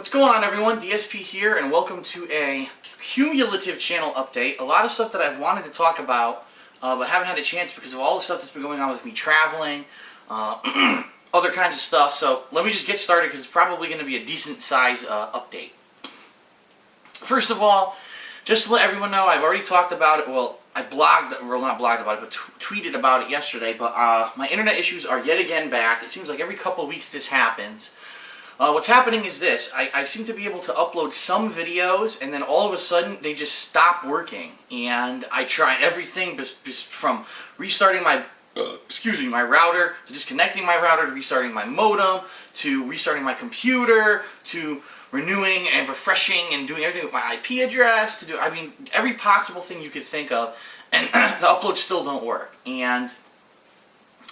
What's going on, everyone? DSP here, and welcome to a cumulative channel update. A lot of stuff that I've wanted to talk about, but haven't had a chance because of all the stuff that's been going on with me traveling, other kinds of stuff. So let me just get started because it's probably going to be a decent size update. First of all, just to let everyone know, I've already talked about it. Well, I blogged, well, not blogged about it, but tweeted about it yesterday. But my internet issues are yet again back. It seems like every couple of weeks this happens. What's happening is this. I seem to be able to upload some videos, and then all of a sudden they just stop working. And I try everything from restarting my my router, to disconnecting my router, to restarting my modem, to restarting my computer, to renewing and refreshing and doing everything with my IP address, I mean, every possible thing you could think of, and the uploads still don't work. And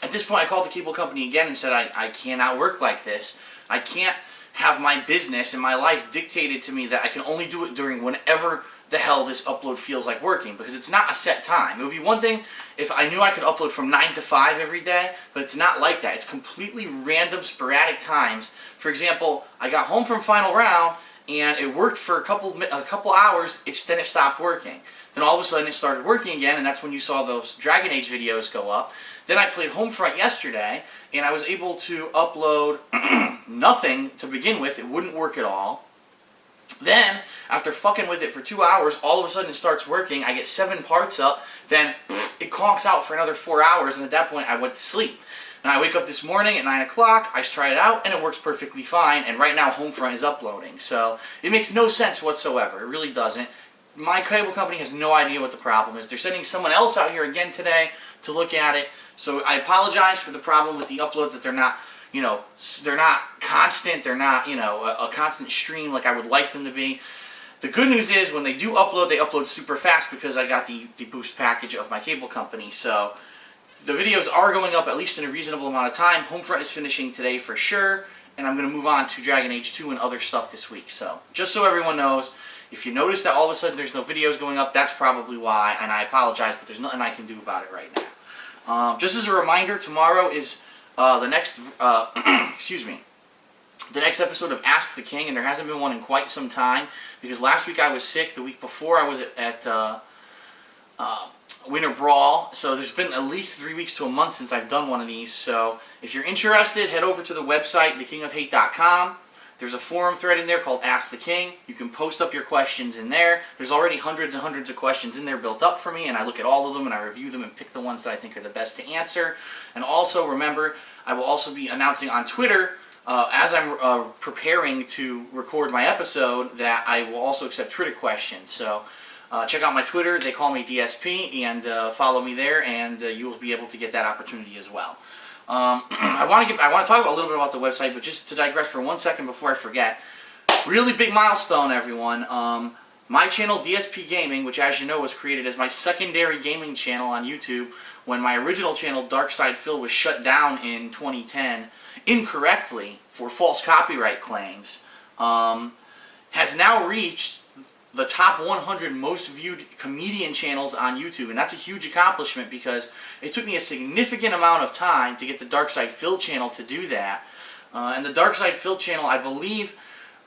at this point I called the cable company again and said, I cannot work like this. I can't have my business and my life dictated to me that I can only do it during whenever the hell this upload feels like working, because it's not a set time. It would be one thing if I knew I could upload from 9 to 5 every day, but it's not like that. It's completely random, sporadic times. For example, I got home from final round and it worked for a couple hours, then it stopped working. Then all of a sudden it started working again, and that's when you saw those Dragon Age videos go up. Then I played Homefront yesterday, and I was able to upload nothing to begin with. It wouldn't work at all. Then, after fucking with it for 2 hours, all of a sudden it starts working. I get 7 parts up, then it conks out for another 4 hours, and at that point I went to sleep. And I wake up this morning at 9 o'clock, I try it out, and it works perfectly fine, and right now Homefront is uploading. So, it makes no sense whatsoever. It really doesn't. My cable company has no idea what the problem is. They're sending someone else out here again today to look at it. So I apologize for the problem with the uploads, that they're not, they're not constant. They're not, a constant stream like I would like them to be. The good news is when they do upload, they upload super fast because I got the boost package of my cable company. So the videos are going up at least in a reasonable amount of time. Homefront is finishing today for sure, and I'm going to move on to Dragon Age 2 and other stuff this week. So just so everyone knows, if you notice that all of a sudden there's no videos going up, that's probably why, and I apologize, but there's nothing I can do about it right now. Just as a reminder, tomorrow is the next, the next episode of Ask the King, and there hasn't been one in quite some time, because last week I was sick, the week before I was at Winter Brawl, so there's been at least 3 weeks to a month since I've done one of these. So if you're interested, head over to the website, thekingofhate.com. There's a forum thread in there called Ask the King. You can post up your questions in there. There's already hundreds and hundreds of questions in there built up for me, and I look at all of them and I review them and pick the ones that I think are the best to answer. And also, remember, I will also be announcing on Twitter, as I'm preparing to record my episode, that I will also accept Twitter questions. So check out my Twitter. They call me DSP, and follow me there, and you will be able to get that opportunity as well. I want to talk about a little bit about the website, but just to digress for 1 second before I forget, really big milestone, everyone. My channel, DSPGaming, which as you know was created as my secondary gaming channel on YouTube when my original channel, Darkside Phil, was shut down in 2010 incorrectly for false copyright claims, has now reached the top 100 most viewed comedian channels on YouTube, and that's a huge accomplishment because it took me a significant amount of time to get the Darkside Phil channel to do that. And the Darkside Phil channel, I believe,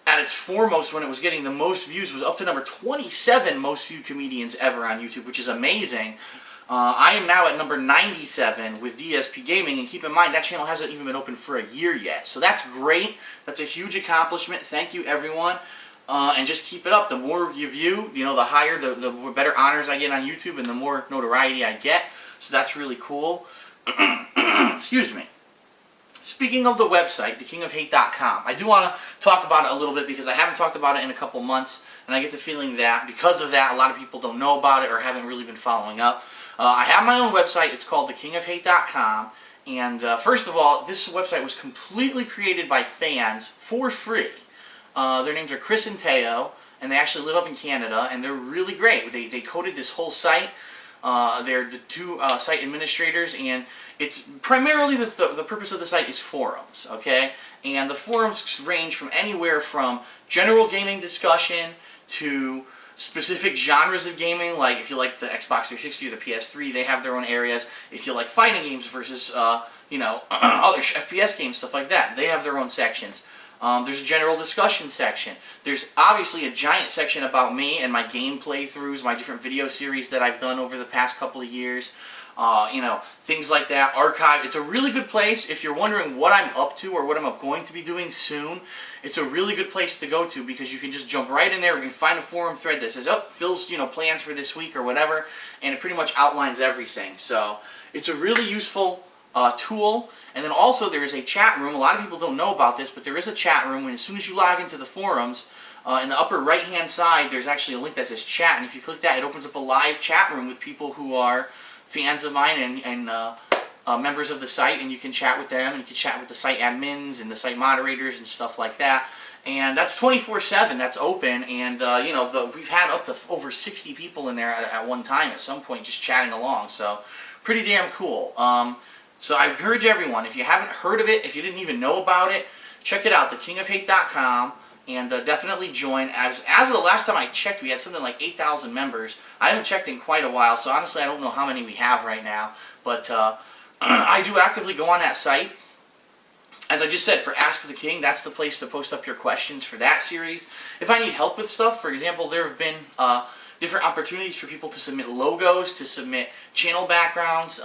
at its foremost when it was getting the most views, was up to number 27 most viewed comedians ever on YouTube, which is amazing. I am now at number 97 with DSP Gaming, and keep in mind that channel hasn't even been open for a year yet. So that's great. That's a huge accomplishment. Thank you, everyone. And just keep it up. The more you view, the higher, the better honors I get on YouTube, and the more notoriety I get. So that's really cool. Excuse me. Speaking of the website, thekingofhate.com, I do want to talk about it a little bit because I haven't talked about it in a couple months, and I get the feeling that because of that, a lot of people don't know about it or haven't really been following up. I have my own website. It's called thekingofhate.com. And first of all, this website was completely created by fans for free. Their names are Chris and Teo, and they actually live up in Canada, and they're really great. They coded this whole site. They're the two site administrators, and it's primarily the purpose of the site is forums, okay? And the forums range from anywhere from general gaming discussion to specific genres of gaming, like if you like the Xbox 360 or the PS3, they have their own areas. If you like fighting games versus, other FPS games, stuff like that, they have their own sections. There's a general discussion section. There's obviously a giant section about me and my game playthroughs, my different video series that I've done over the past couple of years. You know, things like that. Archive. It's a really good place if you're wondering what I'm up to or what I'm going to be doing soon. It's a really good place to go to because you can just jump right in there. You can find a forum thread that says, oh, Phil's, you know, plans for this week or whatever, and it pretty much outlines everything. So it's a really useful tool. And then also there is a chat room. A lot of people don't know about this, but there is a chat room, and as soon as you log into the forums, in the upper right hand side there's actually a link that says chat, and if you click that, it opens up a live chat room with people who are fans of mine and members of the site, and you can chat with them, and you can chat with the site admins and the site moderators and stuff like that. And that's 24/7. That's open, and you know, we've had up to over 60 people in there at one time at some point just chatting along. So pretty damn cool. So I encourage everyone, if you haven't heard of it, if you didn't even know about it, check it out, thekingofhate.com, and definitely join. As of the last time I checked, we had something like 8,000 members. I haven't checked in quite a while, so honestly I don't know how many we have right now. But I do actively go on that site. As I just said, for Ask the King, that's the place to post up your questions for that series. If I need help with stuff, for example, there have been different opportunities for people to submit logos, to submit channel backgrounds,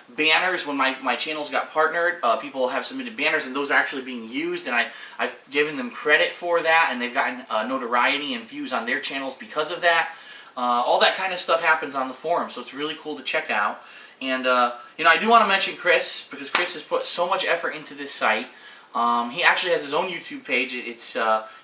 banners. When my channels got partnered, people have submitted banners, and those are actually being used, and I've given them credit for that, and they've gotten notoriety and views on their channels because of that. All that kind of stuff happens on the forum, so it's really cool to check out. And you know, I do want to mention Chris, because Chris has put so much effort into this site. He actually has his own YouTube page. It's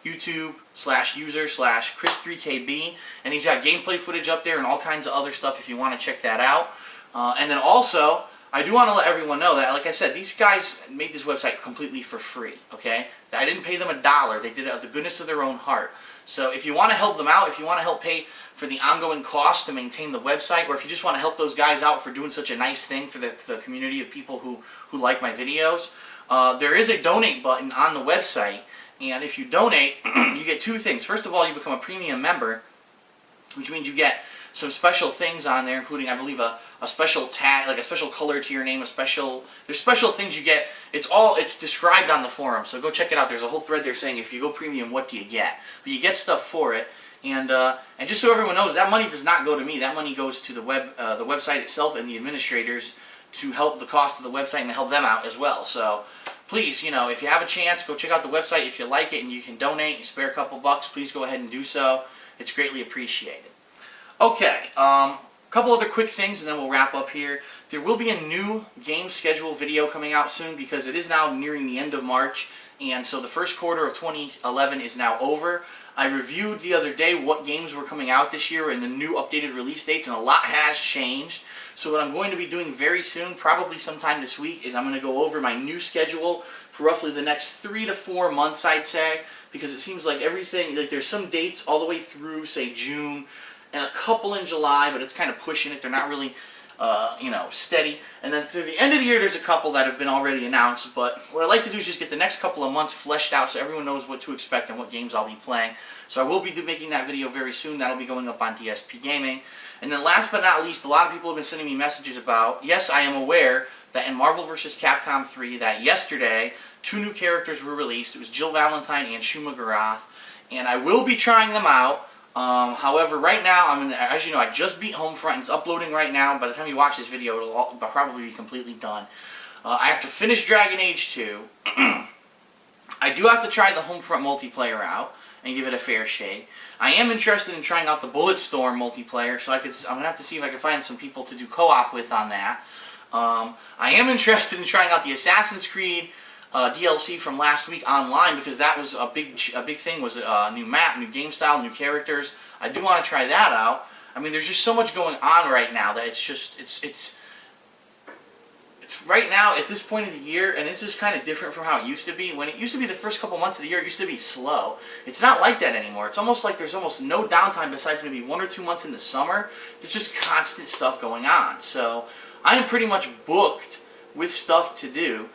YouTube/user/Chris3KB, and he's got gameplay footage up there and all kinds of other stuff if you want to check that out. And then also, I do want to let everyone know that, like I said, these guys made this website completely for free, okay? I didn't pay them $1. They did it out of the goodness of their own heart. So if you want to help them out, if you want to help pay for the ongoing cost to maintain the website, or if you just want to help those guys out for doing such a nice thing for the community of people who like my videos, there is a donate button on the website, and if you donate, you get two things. First of all, you become a premium member, which means you get some special things on there, including, I believe, a special tag, like a special color to your name, there's special things you get. It's described on the forum, so go check it out. There's a whole thread there saying, if you go premium, what do you get? But you get stuff for it, and just so everyone knows, that money does not go to me. That money goes to the website itself and the administrators to help the cost of the website and to help them out as well. So please, you know, if you have a chance, go check out the website. If you like it and you can donate, you spare a couple bucks, please go ahead and do so. It's greatly appreciated. Okay, a couple other quick things and then we'll wrap up here. There will be a new game schedule video coming out soon because it is now nearing the end of March, and so the first quarter of 2011 is now over. I reviewed the other day what games were coming out this year and the new updated release dates, and a lot has changed. So what I'm going to be doing very soon, probably sometime this week, is I'm going to go over my new schedule for roughly the next 3 to 4 months, I'd say, because it seems like everything, like there's some dates all the way through, say, June, and a couple in July, but it's kind of pushing it. They're not really, you know, steady. And then through the end of the year, there's a couple that have been already announced. But what I'd like to do is just get the next couple of months fleshed out so everyone knows what to expect and what games I'll be playing. So I will be making that video very soon. That'll be going up on DSPGaming. And then last but not least, a lot of people have been sending me messages about, yes, I am aware that in Marvel vs. Capcom 3, that yesterday, 2 new characters were released. It was Jill Valentine and Shuma Gorath. And I will be trying them out. However, right now, as you know, I just beat Homefront, and it's uploading right now. By the time you watch this video, it'll probably be completely done. I have to finish Dragon Age 2. I do have to try the Homefront multiplayer out and give it a fair shake. I am interested in trying out the Bulletstorm multiplayer, so I'm going to have to see if I can find some people to do co-op with on that. I am interested in trying out the Assassin's Creed DLC from last week online, because that was a big thing, was a new map, new game style, new characters. I do want to try that out. I mean, there's just so much going on right now that it's right now at this point of the year, and it's just kind of different from how it used to be. When it used to be the first couple months of the year, it used to be slow. It's not like that anymore. It's almost like there's almost no downtime besides maybe 1 or 2 months in the summer. There's just constant stuff going on. So I am pretty much booked with stuff to do.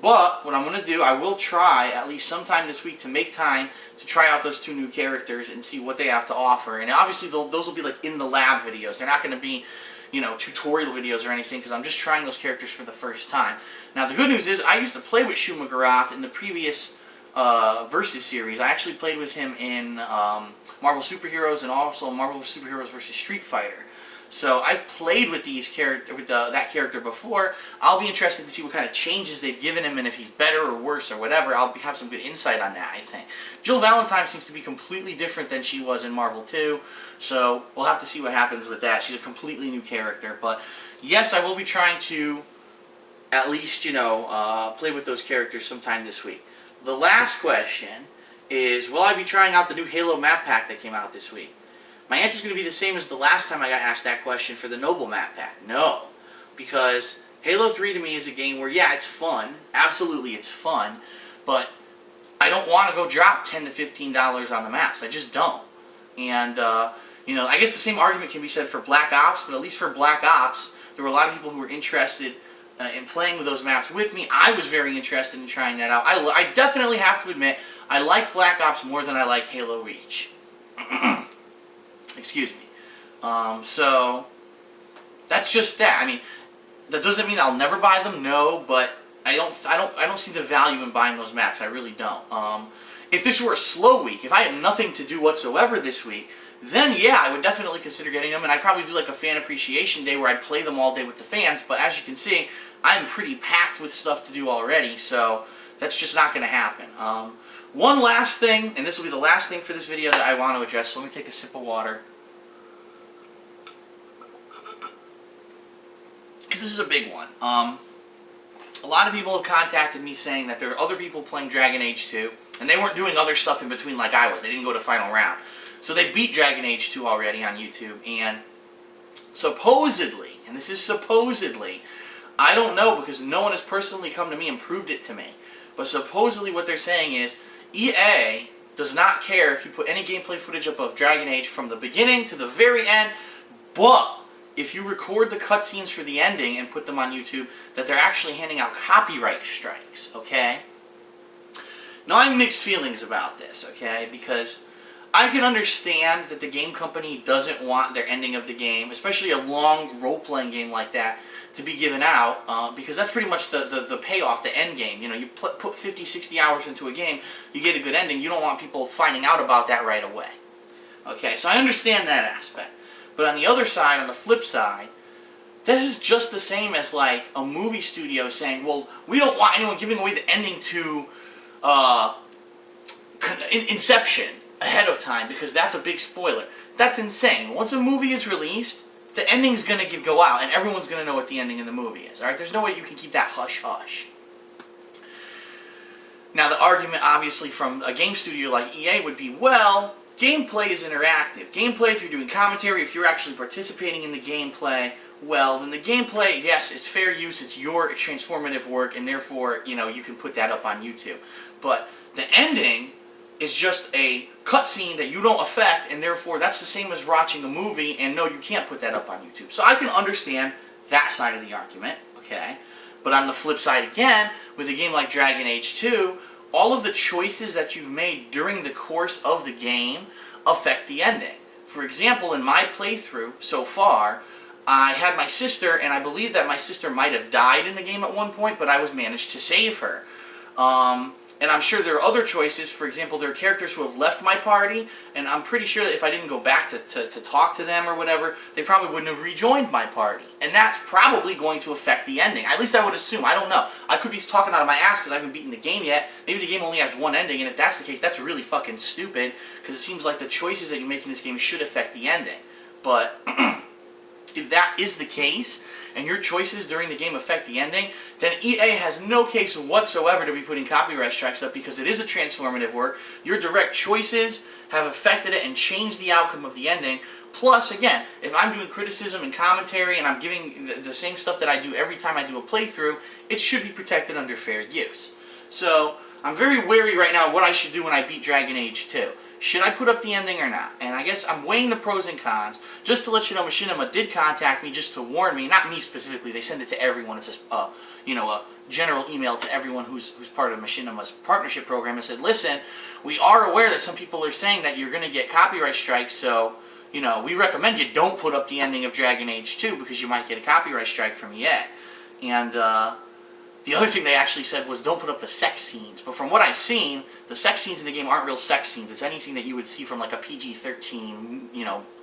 But what I'm going to do, I will try at least sometime this week to make time to try out those 2 new characters and see what they have to offer. And obviously those will be like in the lab videos. They're not going to be, you know, tutorial videos or anything, because I'm just trying those characters for the first time. Now the good news is I used to play with Shuma Gorath in the previous Versus series. I actually played with him in Marvel Superheroes and also Marvel Superheroes versus Street Fighter. So I've played with that character before. I'll be interested to see what kind of changes they've given him and if he's better or worse or whatever. I'll have some good insight on that, I think. Jill Valentine seems to be completely different than she was in Marvel 2, so we'll have to see what happens with that. She's a completely new character, but yes, I will be trying to at least, play with those characters sometime this week. The last question is, will I be trying out the new Halo map pack that came out this week? My answer is going to be the same as the last time I got asked that question for the Noble map pack. No. Because Halo 3 to me is a game where, yeah, it's fun. Absolutely, it's fun. But I don't want to go drop $10 to $15 on the maps. I just don't. And, I guess the same argument can be said for Black Ops, but at least for Black Ops, there were a lot of people who were interested in playing with those maps with me. I was very interested in trying that out. I definitely have to admit, I like Black Ops more than I like Halo Reach. Excuse me. So that's just that. I mean, that doesn't mean I'll never buy them. No, but I don't see the value in buying those maps. I really don't. If this were a slow week, if I had nothing to do whatsoever this week, then yeah, I would definitely consider getting them, and I'd probably do like a fan appreciation day where I'd play them all day with the fans. But as you can see, I'm pretty packed with stuff to do already, so that's just not going to happen. One last thing, and this will be the last thing for this video that I want to address, so let me take a sip of water. Because this is a big one. A lot of people have contacted me saying that there are other people playing Dragon Age 2, and they weren't doing other stuff in between like I was. They didn't go to Final Round. So they beat Dragon Age 2 already on YouTube, and supposedly, and this is supposedly, I don't know because no one has personally come to me and proved it to me, but supposedly what they're saying is EA does not care if you put any gameplay footage up of Dragon Age from the beginning to the very end, but if you record the cutscenes for the ending and put them on YouTube, that they're actually handing out copyright strikes, okay? Now, I have mixed feelings about this, okay? Because I can understand that the game company doesn't want their ending of the game, especially a long role-playing game like that, to be given out, because that's pretty much the payoff, the end game. You put 50, 60 hours into a game, you get a good ending, you don't want people finding out about that right away. Okay, so I understand that aspect. But on the other side, on the flip side, this is just the same as like a movie studio saying, well, we don't want anyone giving away the ending to Inception ahead of time because that's a big spoiler. That's insane. Once a movie is released, the ending's going to go out and everyone's going to know what the ending of the movie is. Alright, there's no way you can keep that hush-hush. Now the argument obviously from a game studio like EA would be, well, gameplay is interactive. Gameplay, if you're doing commentary, if you're actually participating in the gameplay, well, then the gameplay, yes, it's fair use, it's your transformative work, and therefore, you can put that up on YouTube. But the ending is just a cutscene that you don't affect, and therefore that's the same as watching a movie, and no, you can't put that up on YouTube. So I can understand that side of the argument, okay? But on the flip side again, with a game like Dragon Age 2, all of the choices that you've made during the course of the game affect the ending. For example, in my playthrough so far, I had my sister, and I believe that my sister might have died in the game at one point, but I was managed to save her. And I'm sure there are other choices. For example, there are characters who have left my party, and I'm pretty sure that if I didn't go back to talk to them or whatever, they probably wouldn't have rejoined my party. And that's probably going to affect the ending. At least I would assume. I don't know. I could be talking out of my ass because I haven't beaten the game yet. Maybe the game only has one ending, and if that's the case, that's really fucking stupid, because it seems like the choices that you make in this game should affect the ending. But if that is the case, and your choices during the game affect the ending, then EA has no case whatsoever to be putting copyright strikes up because it is a transformative work. Your direct choices have affected it and changed the outcome of the ending. Plus, again, if I'm doing criticism and commentary and I'm giving the same stuff that I do every time I do a playthrough, it should be protected under fair use. So, I'm very wary right now of what I should do when I beat Dragon Age 2. Should I put up the ending or not? And I guess I'm weighing the pros and cons. Just to let you know, Machinima did contact me just to warn me, not me specifically, they send it to everyone. It's a general email to everyone who's part of Machinima's partnership program and said, listen, we are aware that some people are saying that you're going to get copyright strikes, so, we recommend you don't put up the ending of Dragon Age 2 because you might get a copyright strike from EA. And, The other thing they actually said was don't put up the sex scenes. But from what I've seen, the sex scenes in the game aren't real sex scenes. It's anything that you would see from like a PG-13,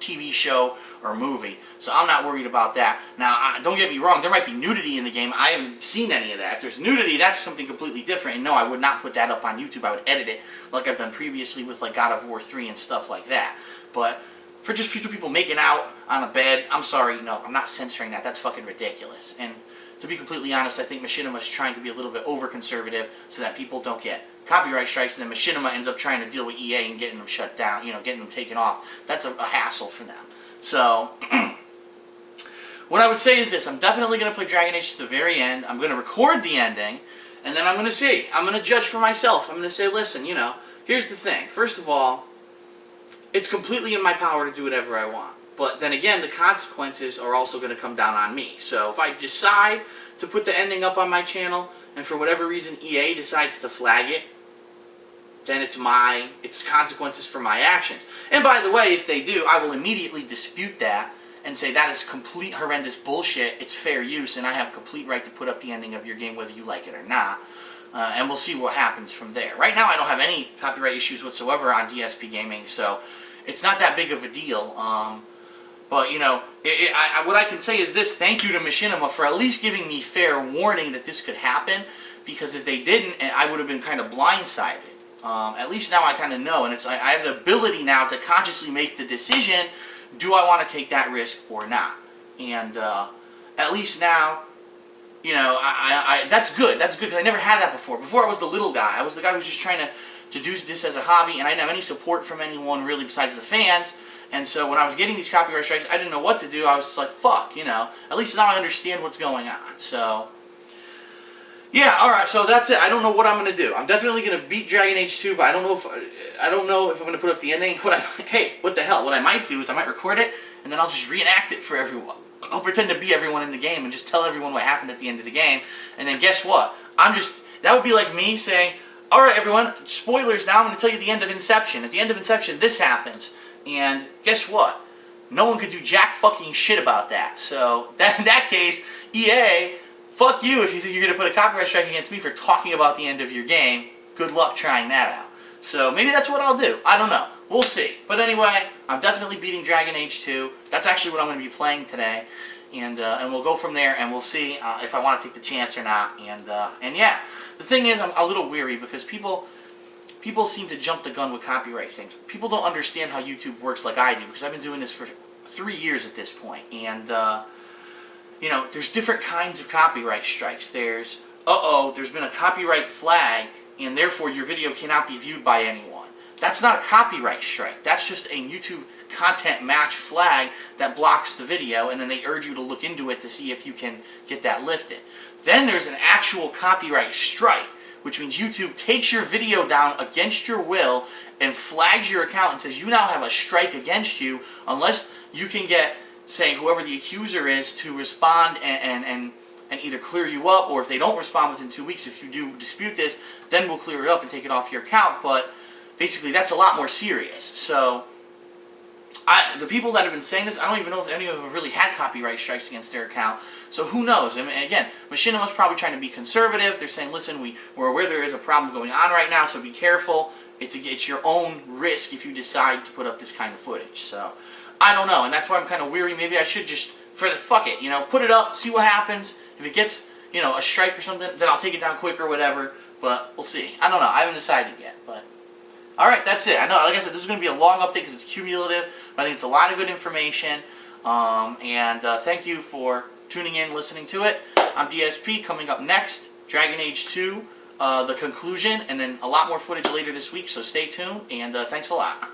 TV show or movie. So I'm not worried about that. Now, don't get me wrong. There might be nudity in the game. I haven't seen any of that. If there's nudity, that's something completely different. And no, I would not put that up on YouTube. I would edit it like I've done previously with like God of War 3 and stuff like that. But for just people making out on a bed, I'm sorry. No, I'm not censoring that. That's fucking ridiculous. And to be completely honest, I think Machinima's trying to be a little bit over-conservative so that people don't get copyright strikes, and then Machinima ends up trying to deal with EA and getting them shut down, getting them taken off. That's a hassle for them. So, what I would say is this. I'm definitely going to play Dragon Age to the very end. I'm going to record the ending, and then I'm going to see. I'm going to judge for myself. I'm going to say, listen, here's the thing. First of all, it's completely in my power to do whatever I want. But then again, the consequences are also going to come down on me. So if I decide to put the ending up on my channel, and for whatever reason EA decides to flag it, then it's consequences for my actions. And by the way, if they do, I will immediately dispute that and say that is complete horrendous bullshit. It's fair use, and I have complete right to put up the ending of your game whether you like it or not. And we'll see what happens from there. Right now, I don't have any copyright issues whatsoever on DSPGaming, so it's not that big of a deal. But, what I can say is this. Thank you to Machinima for at least giving me fair warning that this could happen. Because if they didn't, I would have been kind of blindsided. At least now I kind of know. And I have the ability now to consciously make the decision, do I want to take that risk or not? And at least now, that's good. That's good because I never had that before. Before I was the little guy. I was the guy who was just trying to do this as a hobby. And I didn't have any support from anyone really besides the fans. And so when I was getting these copyright strikes, I didn't know what to do. I was just like, fuck, At least now I understand what's going on. So, yeah, alright, so that's it. I don't know what I'm going to do. I'm definitely going to beat Dragon Age 2, but I don't know if I'm going to put up the ending. Hey, what the hell? What I might do is I might record it, and then I'll just reenact it for everyone. I'll pretend to be everyone in the game and just tell everyone what happened at the end of the game. And then guess what? That would be like me saying, alright everyone, spoilers now, I'm going to tell you the end of Inception. At the end of Inception, this happens. And guess what? No one could do jack fucking shit about that. So, in that case, EA, fuck you if you think you're going to put a copyright strike against me for talking about the end of your game. Good luck trying that out. So, maybe that's what I'll do. I don't know. We'll see. But anyway, I'm definitely beating Dragon Age 2. That's actually what I'm going to be playing today. And we'll go from there, and we'll see if I want to take the chance or not. And yeah, the thing is, I'm a little weary because people seem to jump the gun with copyright things. People don't understand how YouTube works like I do, because I've been doing this for 3 years at this point. And, there's different kinds of copyright strikes. There's been a copyright flag, and therefore your video cannot be viewed by anyone. That's not a copyright strike. That's just a YouTube content match flag that blocks the video, and then they urge you to look into it to see if you can get that lifted. Then there's an actual copyright strike, which means YouTube takes your video down against your will and flags your account and says you now have a strike against you unless you can get, say, whoever the accuser is to respond and either clear you up, or if they don't respond within 2 weeks, if you do dispute this, then we'll clear it up and take it off your account. But basically that's a lot more serious. So the people that have been saying this, I don't even know if any of them have really had copyright strikes against their account. So who knows? I mean, again, Machinima's probably trying to be conservative. They're saying, listen, we're aware there is a problem going on right now, so be careful. It's your own risk if you decide to put up this kind of footage. So I don't know, and that's why I'm kind of weary. Maybe I should just, fuck it, put it up, see what happens. If it gets, a strike or something, then I'll take it down quick or whatever. But we'll see. I don't know. I haven't decided yet, but alright, that's it. I know, like I said, this is going to be a long update because it's cumulative, but I think it's a lot of good information. Thank you for tuning in, listening to it. I'm DSP. Coming up next, Dragon Age 2, the conclusion, and then a lot more footage later this week, so stay tuned, and thanks a lot.